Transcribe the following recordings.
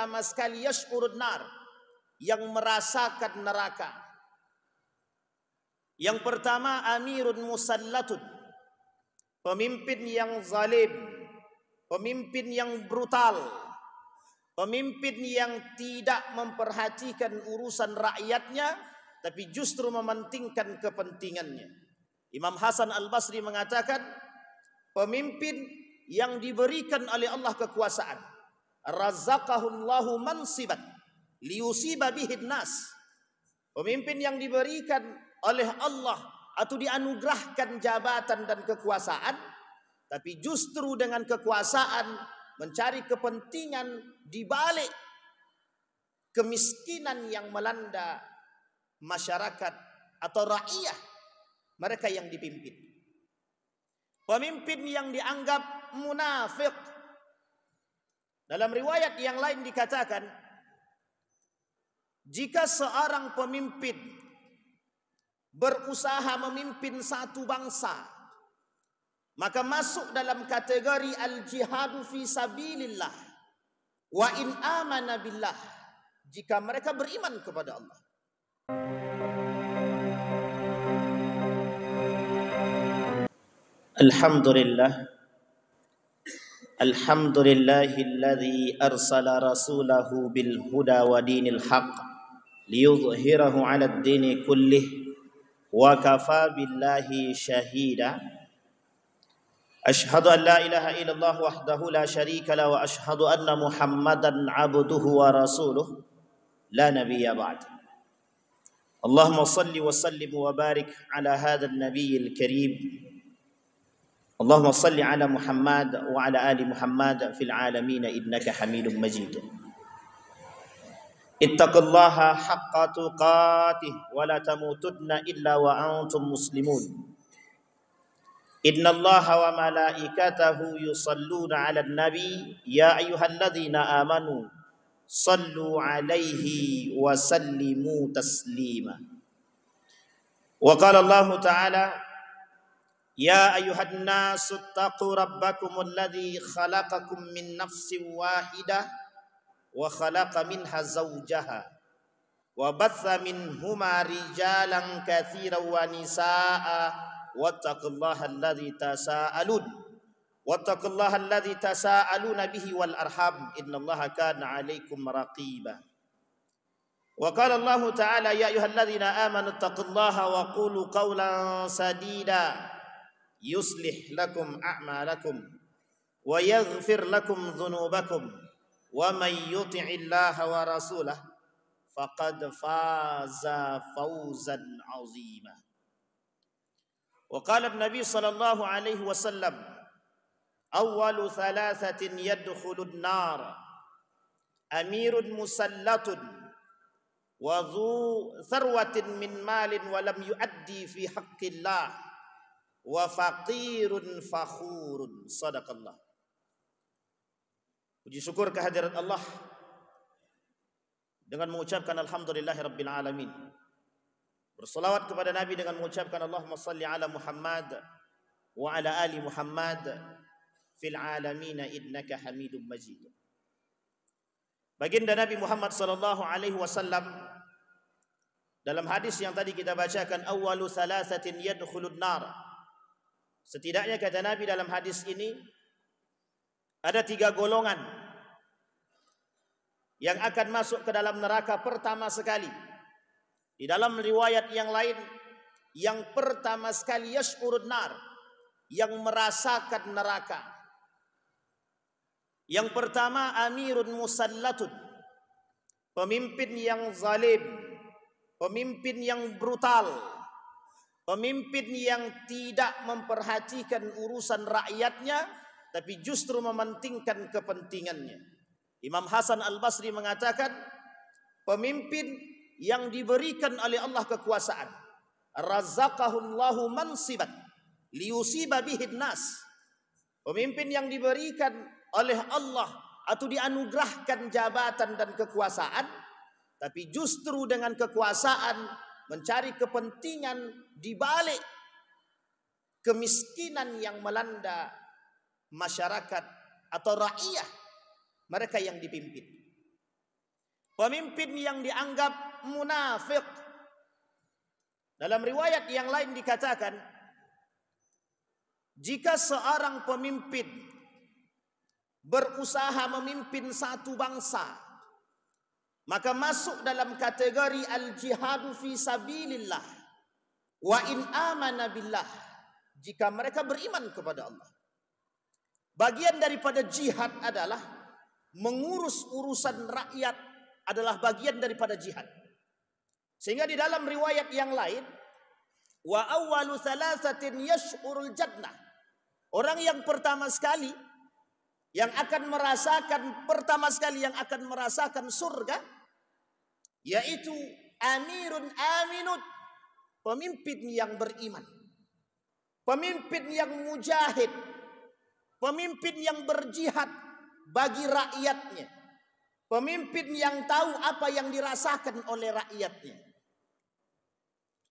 pertama sekali yash'urun nar, yang merasakan neraka. Yang pertama amirun musallatun, pemimpin yang zalim, pemimpin yang brutal, pemimpin yang tidak memperhatikan urusan rakyatnya, tapi justru mementingkan kepentingannya. Imam Hasan Al-Basri mengatakan, pemimpin yang diberikan oleh Allah kekuasaan, razaqahullahu mansiban liyusiba bihin nas. Pemimpin yang diberikan oleh Allah atau dianugerahkan jabatan dan kekuasaan, tapi justru dengan kekuasaan mencari kepentingan di balik kemiskinan yang melanda masyarakat atau rakyat mereka yang dipimpin. Pemimpin yang dianggap munafik. Dalam riwayat yang lain dikatakan, jika seorang pemimpin berusaha memimpin satu bangsa, maka masuk dalam kategori al-jihadu fi sabilillah wa in amana billah, jika mereka beriman kepada Allah. Alhamdulillah, alhamdulillahilladzi arsala rasulahu bil huda wa dinil haqq liyudhhirahu 'alad dini kullih wa kafa billahi syahida. Ashhadu an la ilaha illallah wahdahu la syarika la wa ashhadu anna Muhammadan 'abduhu wa rasuluh la nabiyya ba'd. Allahumma salli wa sallim wa barik ala hadzal nabiyil karim. Allahumma salli ala Muhammad wa ala ali Muhammad fil alamin innaka Hamidum Majid. Ittaqullaha haqqa tuqatih wa la tamutunna illa wa antum muslimun. Innallaha wa malaikatahu yusalluna 'alan nabi ya ayyuhalladzina amanu sallu 'alaihi wa sallimu taslima. Wa qala Allah ta'ala ya ayyuhan nasu taqu rabbakumul ladzi khalaqakum min nafsin wahidah wa khalaqa minha zawjaha wa batha minhuma rijalan katsiran wa nisaa wattaqullaha alladzi tasaaluna bihi wal arham innallaha kana 'alaikum raqiba. Wa qala Allah ta'ala ya ayyuhalladzina amanu taqullaha wa qulu qawlan sadida yuslih lakum a'malakum wa yaghfir lakum dhunubakum wa may yuti'illaha wa rasulahu faqad faza fawzan 'azima. Wa qala an-nabi sallallahu alaihi wasallam awwalu thalathatin yadkhulun nar amirun musallatun wa dhu tharwatin min malin wa lam yuaddi fi haqqillah wa faqirun fakhurun. Sadaqallah. Puji syukur kehadirat Allah dengan mengucapkan alhamdulillahi rabbil alamin. Berselawat kepada Nabi dengan mengucapkan Allahumma salli ala Muhammad wa ala ali Muhammad fil alamin innaka Hamidum Majid. Baginda Nabi Muhammad sallallahu alaihi wasallam dalam hadis yang tadi kita bacakan, awwalu thalathatin yadkhulun nar. Setidaknya kata Nabi dalam hadis ini ada 3 golongan yang akan masuk ke dalam neraka pertama sekali. Di dalam riwayat yang lain, yang pertama sekali yash'urun nar, yang merasakan neraka. Yang pertama amirun musallatun, pemimpin yang zalim, pemimpin yang brutal, pemimpin yang tidak memperhatikan urusan rakyatnya, tapi justru mementingkan kepentingannya. Imam Hasan Al-Basri mengatakan, pemimpin yang diberikan oleh Allah kekuasaan, razaqahullahu mansiban liyusiba bihin nas. Pemimpin yang diberikan oleh Allah atau dianugerahkan jabatan dan kekuasaan, tapi justru dengan kekuasaan mencari kepentingan di balik kemiskinan yang melanda masyarakat atau rakyat mereka yang dipimpin. pemimpin yang dianggap munafik. Dalam riwayat yang lain dikatakan, jika seorang pemimpin berusaha memimpin satu bangsa, maka masuk dalam kategori al-jihadu fi sabilillah wa in amana billah, jika mereka beriman kepada Allah. Bagian daripada jihad adalah mengurus urusan rakyat, adalah bagian daripada jihad. Sehingga di dalam riwayat yang lain, wa awwalu thalathatin yash'urul jannah, orang yang pertama sekali yang akan merasakan surga, yaitu amirun aminun, pemimpin yang beriman, pemimpin yang mujahid, pemimpin yang berjihad bagi rakyatnya, pemimpin yang tahu apa yang dirasakan oleh rakyatnya.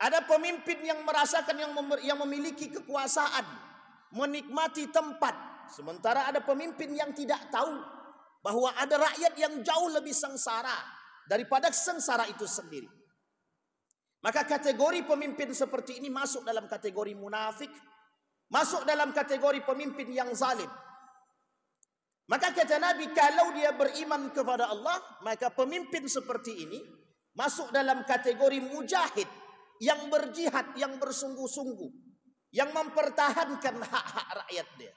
Ada pemimpin yang merasakan, yang memiliki kekuasaan, menikmati tempat, sementara ada pemimpin yang tidak tahu bahwa ada rakyat yang jauh lebih sengsara daripada sengsara itu sendiri. Maka kategori pemimpin seperti ini masuk dalam kategori munafik, masuk dalam kategori pemimpin yang zalim. Maka kata Nabi, kalau dia beriman kepada Allah, maka pemimpin seperti ini masuk dalam kategori mujahid, yang berjihad, yang bersungguh-sungguh, yang mempertahankan hak-hak rakyat dia.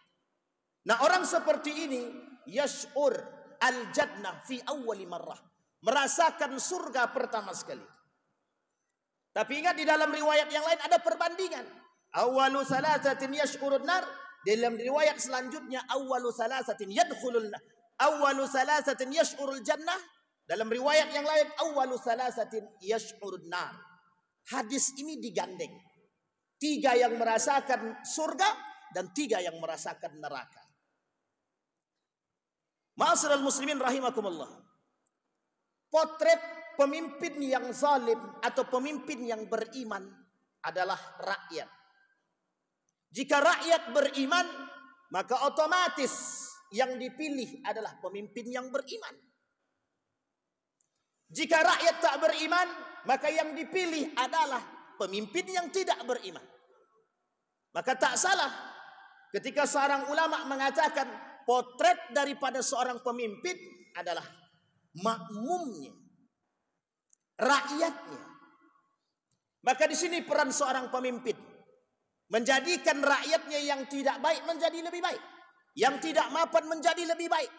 Nah, orang seperti ini yash'ur al-jannah fi awwali marrah, merasakan surga pertama sekali. Tapi ingat, di dalam riwayat yang lain ada perbandingan. Awwalu thalathatin yash'urun nar, dalam riwayat selanjutnya awwalu thalathatin yadkhulul nar, awwalu thalathatin yash'urul jannah, dalam riwayat yang lain awwalu thalathatin yash'urun nar. Hadis ini digandeng. 3 yang merasakan surga dan 3 yang merasakan neraka. Ma'asyiral muslimin rahimakumullah. Potret pemimpin yang zalim atau pemimpin yang beriman adalah rakyat. Jika rakyat beriman, maka otomatis yang dipilih adalah pemimpin yang beriman. Jika rakyat tak beriman, maka yang dipilih adalah pemimpin yang tidak beriman. Maka tak salah ketika seorang ulama mengatakan potret daripada seorang pemimpin adalah makmumnya, rakyatnya. Maka di sini peran seorang pemimpin, menjadikan rakyatnya yang tidak baik menjadi lebih baik, yang tidak mapan menjadi lebih baik.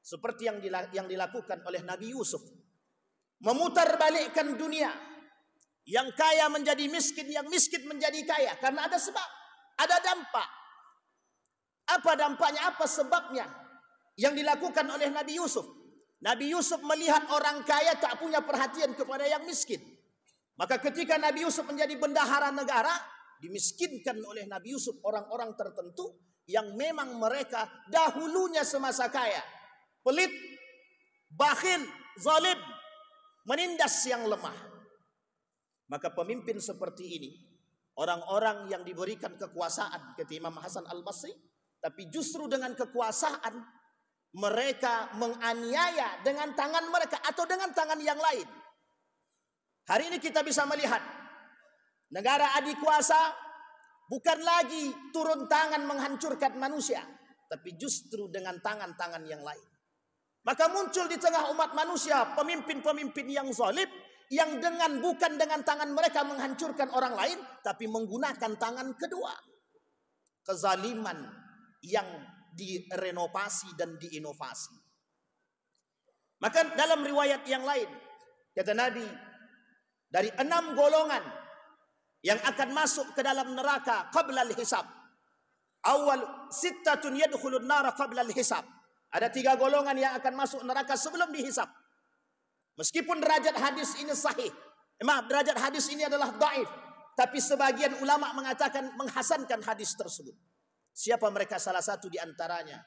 Seperti yang dilakukan oleh Nabi Yusuf, memutarbalikkan dunia, yang kaya menjadi miskin, yang miskin menjadi kaya, karena ada sebab, ada dampak. Apa dampaknya, apa sebabnya yang dilakukan oleh Nabi Yusuf? Nabi Yusuf melihat orang kaya tak punya perhatian kepada yang miskin. Maka ketika Nabi Yusuf menjadi bendahara negara, dimiskinkan oleh Nabi Yusuf orang-orang tertentu yang memang mereka dahulunya semasa kaya, pelit, bakhil, zalim, menindas yang lemah. Maka pemimpin seperti ini, orang-orang yang diberikan kekuasaan, kata Imam Hasan Al-Basri, tapi justru dengan kekuasaan mereka menganiaya dengan tangan mereka atau dengan tangan yang lain. Hari ini kita bisa melihat negara adikuasa bukan lagi turun tangan menghancurkan manusia, tapi justru dengan tangan-tangan yang lain. Maka muncul di tengah umat manusia pemimpin-pemimpin yang zalim, yang bukan dengan tangan mereka menghancurkan orang lain, tapi menggunakan tangan kedua. Kezaliman yang direnovasi dan diinovasi. Maka dalam riwayat yang lain, kata Nabi, dari 6 golongan yang akan masuk ke dalam neraka qabla al-hisab. Awal sittatun yadkhulun nara qabla al-hisab. Ada 3 golongan yang akan masuk neraka sebelum dihisab. Meskipun derajat hadis ini sahih, derajat hadis ini adalah dhaif, tapi sebagian ulama mengatakan menghasankan hadis tersebut. Siapa mereka? Salah satu di antaranya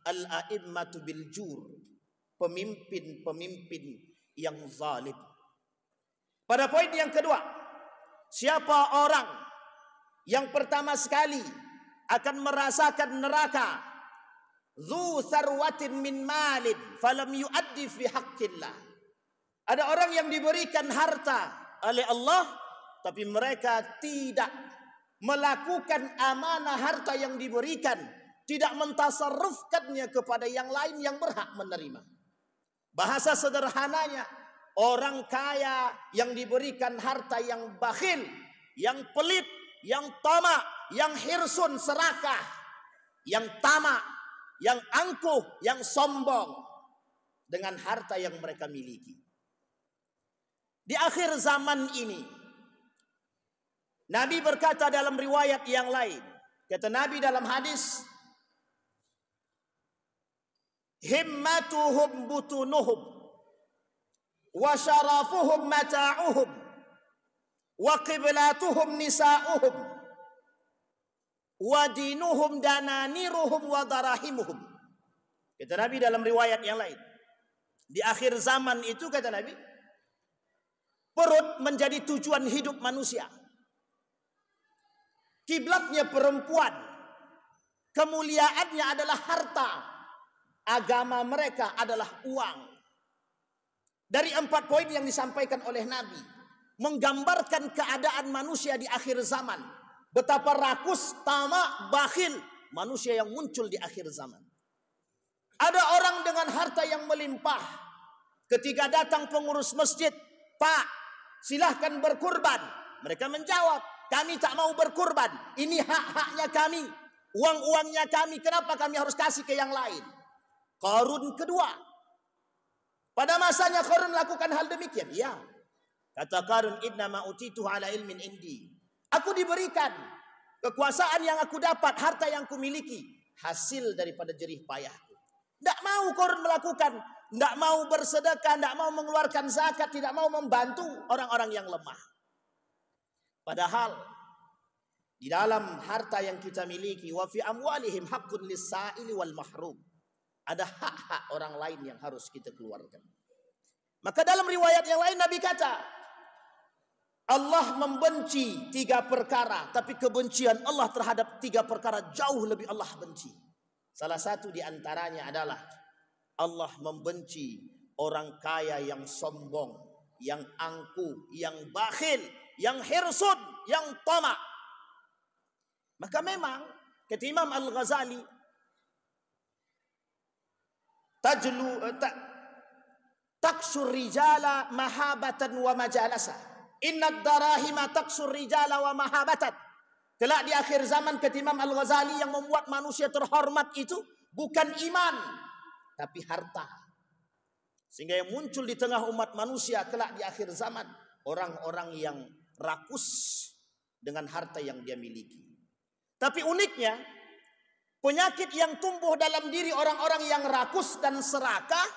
al-a'immatu bil jur, pemimpin-pemimpin yang zalim. Pada poin yang kedua, siapa orang yang pertama sekali akan merasakan neraka Dzu sarwatin min malin falam yuaddi fi haqqillah. Ada orang yang diberikan harta oleh Allah, tapi mereka tidak melakukan amanah harta yang diberikan, tidak mentasarrufkannya kepada yang lain yang berhak menerima. Bahasa sederhananya, orang kaya yang diberikan harta yang bakhil, yang pelit, yang tamak, yang hirsun serakah, yang tamak, yang angkuh, yang sombong dengan harta yang mereka miliki. Di akhir zaman ini, Nabi berkata dalam riwayat yang lain, kata Nabi dalam hadis, himmatuhum butunuhum wa syarafuhum mata'uhum wa qiblatuhum nisa'uhum wa dinuhum dananiruhum wa darahimuhum. Kata Nabi dalam riwayat yang lain, di akhir zaman itu, kata Nabi, perut menjadi tujuan hidup manusia, kiblatnya perempuan, kemuliaannya adalah harta, agama mereka adalah uang. Dari 4 poin yang disampaikan oleh Nabi, menggambarkan keadaan manusia di akhir zaman, betapa rakus, tamak, bakhil manusia yang muncul di akhir zaman. Ada orang dengan harta yang melimpah, ketika datang pengurus masjid, "Pak, silahkan berkurban." Mereka menjawab, "Kami tak mau berkurban. Ini hak-haknya kami, uang-uangnya kami. Kenapa kami harus kasih ke yang lain?" Qarun kedua. Pada masanya Qarun melakukan hal demikian. Ya. Kata Qarun, "Inna ma utitu ala ilmin indi." Aku diberikan kekuasaan yang aku dapat, harta yang aku miliki, hasil daripada jerih payahku. Tidak mau Qarun melakukan, tidak mau bersedekah, tidak mau mengeluarkan zakat, tidak mau membantu orang-orang yang lemah. Padahal di dalam harta yang kita miliki, wa fi amwalihim haqqun lis-sa'ili wal mahrum. Ada hak-hak orang lain yang harus kita keluarkan. Maka dalam riwayat yang lain Nabi kata, Allah membenci 3 perkara, tapi kebencian Allah terhadap 3 perkara jauh lebih Allah benci. Salah satu di antaranya adalah Allah membenci orang kaya yang sombong, yang angkuh, yang bakhil, yang hirsun, yang tamak. Maka memang kata Imam Al-Ghazali, taksur rijala mahabatan wa majalasa. Innad darahima taksur rijala wa mahabatan. Kelak di akhir zaman, kata Imam Al-Ghazali, yang membuat manusia terhormat itu bukan iman, tapi harta. Sehingga yang muncul di tengah umat manusia kelak di akhir zaman, orang-orang yang rakus dengan harta yang dia miliki. Tapi uniknya, penyakit yang tumbuh dalam diri orang-orang yang rakus dan serakah,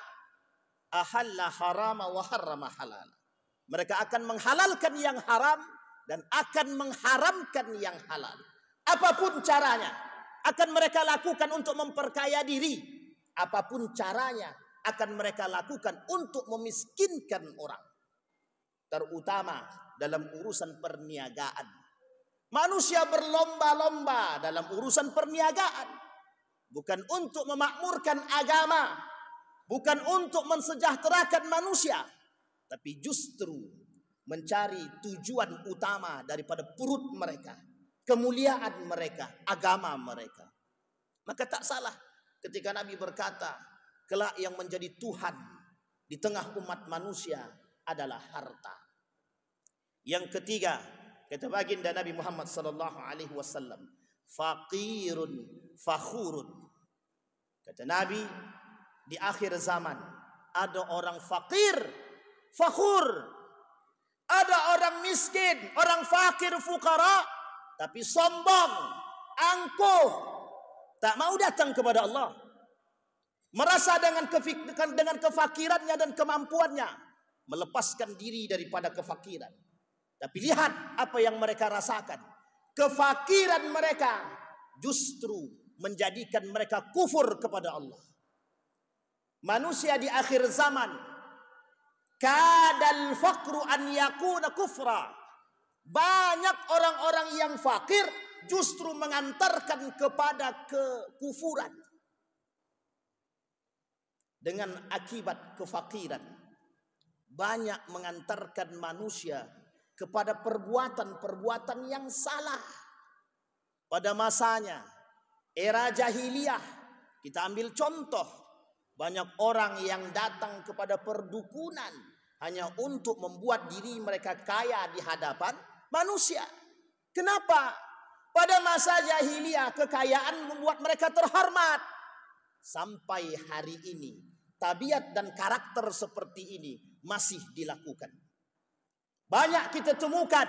ahalla harama wa harrama halal. Mereka akan menghalalkan yang haram dan akan mengharamkan yang halal. Apapun caranya akan mereka lakukan untuk memperkaya diri. Apapun caranya akan mereka lakukan untuk memiskinkan orang. Terutama dalam urusan perniagaan. Manusia berlomba-lomba dalam urusan perniagaan. Bukan untuk memakmurkan agama, bukan untuk mensejahterakan manusia, tapi justru mencari tujuan utama daripada perut mereka, kemuliaan mereka, agama mereka. Maka tak salah ketika Nabi berkata, kelak yang menjadi Tuhan di tengah umat manusia adalah harta. Yang ketiga, kata baginda Nabi Muhammad sallallahu alaihi wasallam, faqirun fakhurun. Kata Nabi, di akhir zaman ada orang fakir, fakhur. Ada orang miskin, orang fakir, fukara, tapi sombong, angkuh, tak mau datang kepada Allah. Merasa dengan kefakirannya dan kemampuannya, melepaskan diri daripada kefakiran. Tapi lihat apa yang mereka rasakan. Kefakiran mereka justru menjadikan mereka kufur kepada Allah. Manusia di akhir zaman, kadal faqru an yakuna kufra. Banyak orang-orang yang fakir justru mengantarkan kepada kekufuran. dengan akibat kefakiran banyak mengantarkan manusia kepada perbuatan-perbuatan yang salah. Pada masanya era jahiliyah, kita ambil contoh, banyak orang yang datang kepada perdukunan hanya untuk membuat diri mereka kaya di hadapan manusia. Kenapa? Pada masa jahiliyah kekayaan membuat mereka terhormat. Sampai hari ini tabiat dan karakter seperti ini masih dilakukan. Banyak kita temukan,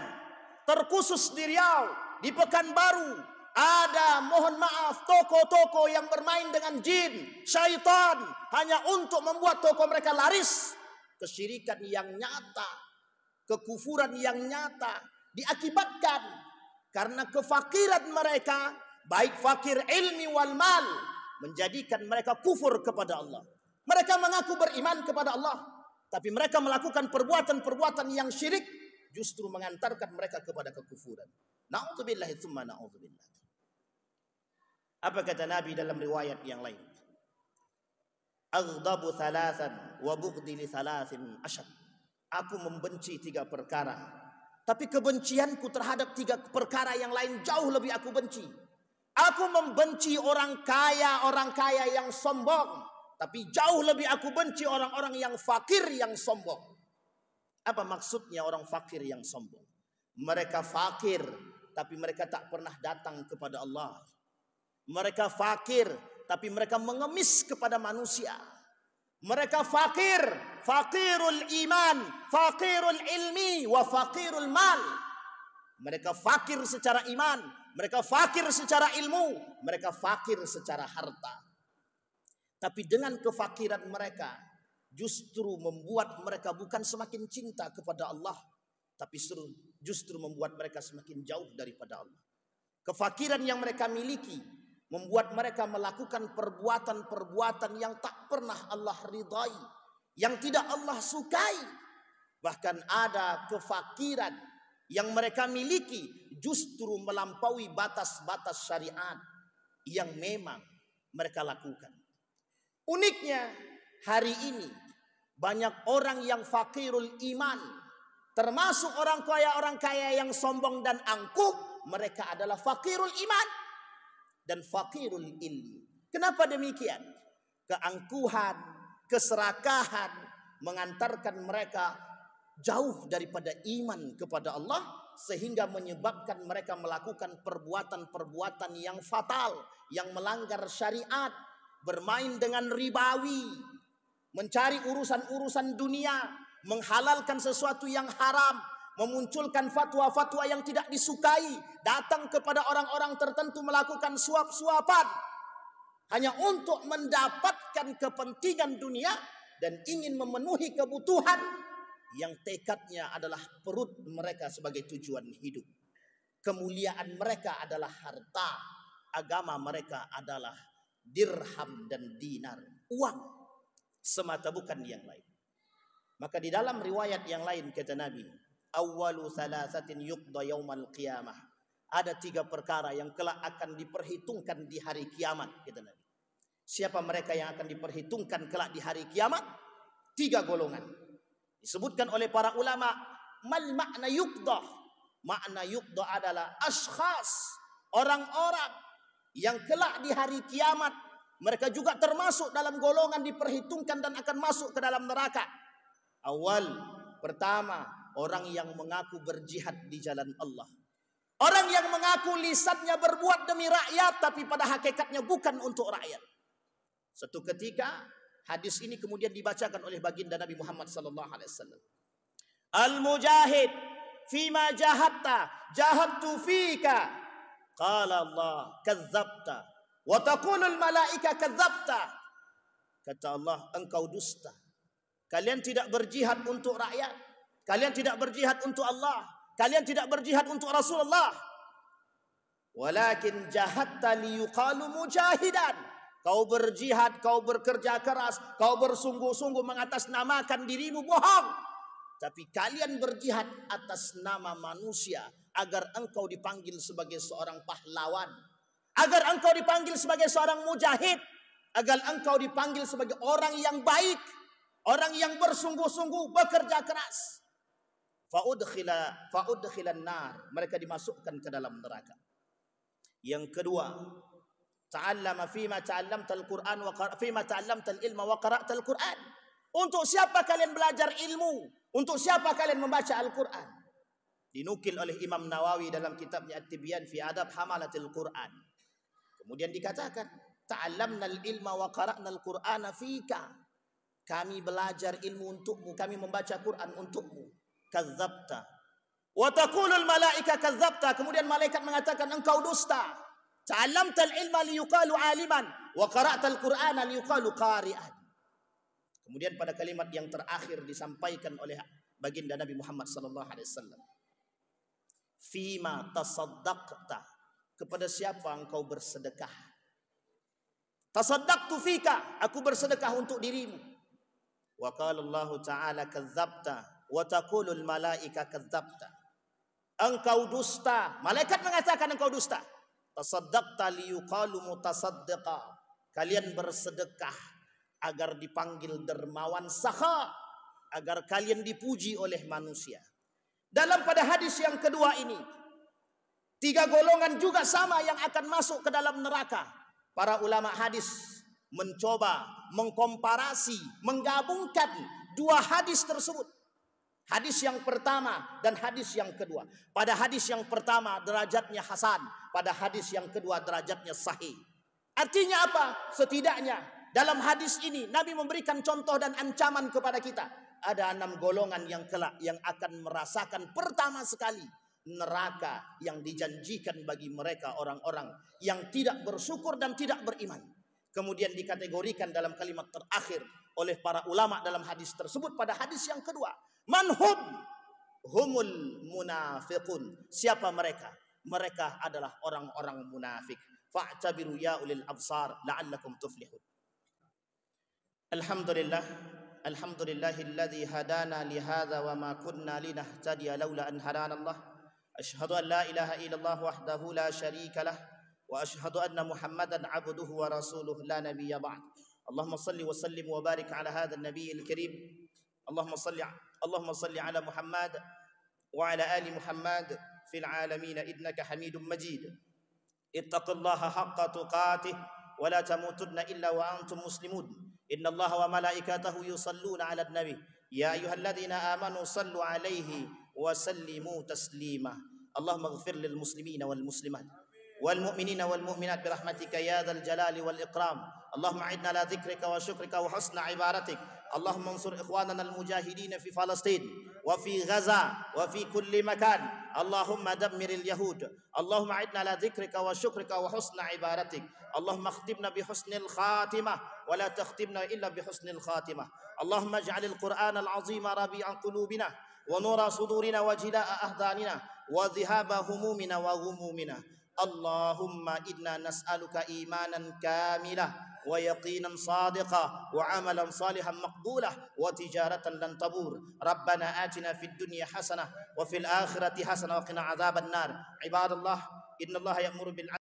terkhusus di Riau, di Pekanbaru, ada, mohon maaf, toko-toko yang bermain dengan jin, syaitan, hanya untuk membuat toko mereka laris. Kesyirikan yang nyata, kekufuran yang nyata diakibatkan karena kefakiran mereka, baik fakir ilmi wal mal, menjadikan mereka kufur kepada Allah. Mereka mengaku beriman kepada Allah, tapi mereka melakukan perbuatan-perbuatan yang syirik, justru mengantarkan mereka kepada kekufuran. Na'udzubillah tsumma na'udzubillah. Apa kata Nabi dalam riwayat yang lain? Aghdabu thalathan wa bughdi li thalathin asyad. Aku membenci 3 perkara, tapi kebencianku terhadap 3 perkara yang lain jauh lebih aku benci. Aku membenci orang kaya yang sombong, tapi jauh lebih aku benci orang-orang yang fakir yang sombong. Apa maksudnya orang fakir yang sombong? Mereka fakir, tapi mereka tak pernah datang kepada Allah. Mereka fakir, tapi mereka mengemis kepada manusia. Mereka fakir, fakirul iman, fakirul ilmi, wa fakirul mal. Mereka fakir secara iman, mereka fakir secara ilmu, mereka fakir secara harta. Tapi dengan kefakiran mereka justru membuat mereka bukan semakin cinta kepada Allah, tapi justru membuat mereka semakin jauh daripada Allah. Kefakiran yang mereka miliki membuat mereka melakukan perbuatan-perbuatan yang tak pernah Allah ridai, yang tidak Allah sukai. Bahkan ada kefakiran yang mereka miliki justru melampaui batas-batas syariat yang memang mereka lakukan. Uniknya hari ini banyak orang yang fakirul iman, termasuk orang kaya yang sombong dan angkuh, mereka adalah fakirul iman dan fakirul ilmi. Kenapa demikian? Keangkuhan, keserakahan mengantarkan mereka jauh daripada iman kepada Allah, sehingga menyebabkan mereka melakukan perbuatan-perbuatan yang fatal, yang melanggar syariat, bermain dengan ribawi, mencari urusan-urusan dunia, menghalalkan sesuatu yang haram, memunculkan fatwa-fatwa yang tidak disukai, datang kepada orang-orang tertentu melakukan suap-suapan hanya untuk mendapatkan kepentingan dunia dan ingin memenuhi kebutuhan yang tekadnya adalah perut mereka sebagai tujuan hidup. Kemuliaan mereka adalah harta, agama mereka adalah dirham dan dinar, uang semata, bukan yang lain. Maka di dalam riwayat yang lain kata Nabi, awwalu thalathatin yuqda yaumal qiyamah. Ada 3 perkara yang kelak akan diperhitungkan di hari kiamat, kata Nabi. Siapa mereka yang akan diperhitungkan kelak di hari kiamat? 3 golongan. Disebutkan oleh para ulama, mal makna yuqda. Makna yuqda adalah ashkhas, orang-orang yang kelak di hari kiamat mereka juga termasuk dalam golongan diperhitungkan dan akan masuk ke dalam neraka. Awal, pertama, orang yang mengaku berjihad di jalan Allah. Orang yang mengaku lisannya berbuat demi rakyat, tapi pada hakikatnya bukan untuk rakyat. Satu ketika hadis ini kemudian dibacakan oleh baginda Nabi Muhammad SAW. Al-mujahid fima jahadta jahadtu fika. Qala Allah kadzabta wa taqulul malaika kadzabta. Kata Allah, engkau dusta. Kalian tidak berjihad untuk rakyat, kalian tidak berjihad untuk Allah, kalian tidak berjihad untuk Rasulullah. Walakin jahadta liyuqalu mujahidan. Kau berjihad, kau bekerja keras, kau bersungguh-sungguh mengatasnamakan dirimu, bohong. Tapi kalian berjihad atas nama manusia agar engkau dipanggil sebagai seorang pahlawan, agar engkau dipanggil sebagai seorang mujahid. agar engkau dipanggil sebagai orang yang baik, orang yang bersungguh-sungguh bekerja keras. Fa'udkhilan nar, mereka dimasukkan ke dalam neraka. Yang kedua, ta'allama fima ta'allamtal Qur'an wa fima ta'allamtal ilma wa qara'tal Qur'an. Untuk siapa kalian belajar ilmu? Untuk siapa kalian membaca Al-Qur'an? Dinukil oleh Imam Nawawi dalam kitabnya At-Tibyan fi Adab Hamalatil Qur'an. Kemudian dikatakan, ta'allamnal ilma wa qara'nal Qur'ana fika. Kami belajar ilmu untukmu, kami membaca Quran untukmu. Kadzabta wa taqulul malaika kadzabta, kemudian malaikat mengatakan engkau dusta. Ta'allamtal ilma liyuqalu aliman wa qara'tal Qur'ana liyuqalu qari'an. Kemudian pada kalimat yang terakhir disampaikan oleh baginda Nabi Muhammad sallallahu alaihi wasallam, fima tasaddaqta, kepada siapa engkau bersedekah. Tasaddaqtu fika, aku bersedekah untuk dirimu. Wa qala Allah Ta'ala kadzabta wa taqulul malaika kadzabta. Engkau dusta, malaikat mengatakan engkau dusta. Tasaddaqta liyuqalu mutasaddiqa, kalian bersedekah agar dipanggil dermawan sakha, agar kalian dipuji oleh manusia. Dalam pada hadis yang kedua ini, 3 golongan juga sama yang akan masuk ke dalam neraka. Para ulama hadis mencoba mengkomparasi, menggabungkan 2 hadis tersebut. Hadis yang pertama dan hadis yang kedua. Pada hadis yang pertama derajatnya hasan, pada hadis yang kedua derajatnya sahih. Artinya apa? Setidaknya dalam hadis ini Nabi memberikan contoh dan ancaman kepada kita. Ada 6 golongan yang kelak yang akan merasakan pertama sekali neraka yang dijanjikan bagi mereka orang-orang yang tidak bersyukur dan tidak beriman. Kemudian dikategorikan dalam kalimat terakhir oleh para ulama dalam hadis tersebut pada hadis yang kedua. Manhum humul munafiqun. Siapa mereka? Mereka adalah orang-orang munafik. Fa'tabiru ya ulil absar la'allakum tuflihun. Alhamdulillah, alhamdulillahilladzi hadana li hadza wa ma kunna linahtadiya laula an hadana Allah. Asyhadu an la ilaha illallah wahdahu la syarika lah wa asyhadu anna Muhammadan abduhu wa rasuluhu la nabiyya ba'd. Allahumma salli wa sallim wa barik ala hadzal nabiyil karim. Allahumma salli ala Muhammad wa ala ali Muhammad fil alamin innaka Hamidum Majid. Ittaqullaha haqqa tuqatih wa la tamutunna illa wa antum muslimun. Innallaha wa malaikatahu yusalluna 'alan nabi. Ya ayyuhalladzina amanu sallu 'alaihi wa sallimu taslima. Allahumma ighfir lil muslimina wal muslimat wal mu'minina wal mu'minat bi rahmatika ya dzal jalali wal ikram. Allahumma a'idna ala dzikrika wa syukrika wa husna ibadatik. Allahumma ansur ikhwanana al-mujahidin fi Palestin wa fi Gaza wa fi kulli makan. Allahumma dammiril yahud. Allahumma a'idna ala dzikrika wa syukrika wa husna ibadatik. Allahumma khtimna bi husnil khatimah wa la takhtimna illa bi husnil khatimah. Allahumma ij'alil Qur'anal 'azima rabi'a qulubina wa nura sudurina wa jilaa'a ahdanina wa dhihaba humumina wa ghumumina. Allahumma inna nas'aluka imanan kamilah wa yaqinan sadiqa wa amalan salihan maqbulah wa tijaratan lan tabur. Rabbana atina fid dunya hasanah wa fil akhirati hasanah wa qina adzaban nar. Ibadallah, innallaha ya'muru bil